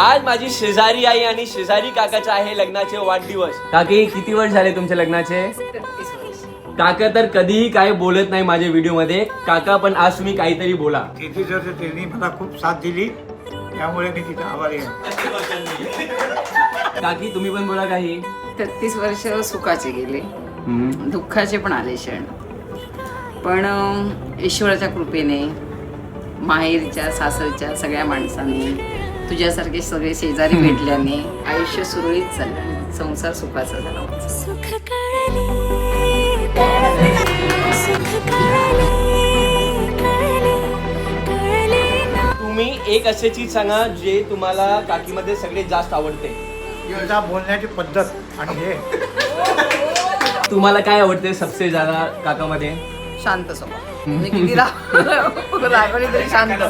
आज माझी शेजारी आई आणि शेजारी काकाचा आहे लग्नाचे वाढदिवस. काकी किती वर्ष झाले तुमच्या लग्नाचे? 33 वर्ष. काका तर कधीही काय बोलत नाही माझ्या व्हिडिओ मध्ये. काका पण आज तुम्ही काहीतरी बोला. 33 वर्ष त्यांनी मला खूप साथ दिली, त्यामुळे मी तिथे आभारी आहे. काकी तुम्ही पण बोला काही. 33 वर्ष सुखाचे गेले, दुःखाचे पण आले क्षण. पण ईश्वराच्या कृपेने, माहेरच्या सासरच्या सगळ्या माणसांनी, तुझ्यासारखे सगळे शेजारी भेटल्याने आयुष्य सुरळीत चाललं, संसार सुखाचा झाला. तुम्ही एक असे चीज सांगा जे तुम्हाला काकीमध्ये सगळ्यात जास्त आवडते. तिचा बोलण्याची पद्धत आणि हे तुम्हाला काय आवडते सबसे ज्यादा काकामध्ये? शांत स्वभाव. मी किती रागवली तरी शांत.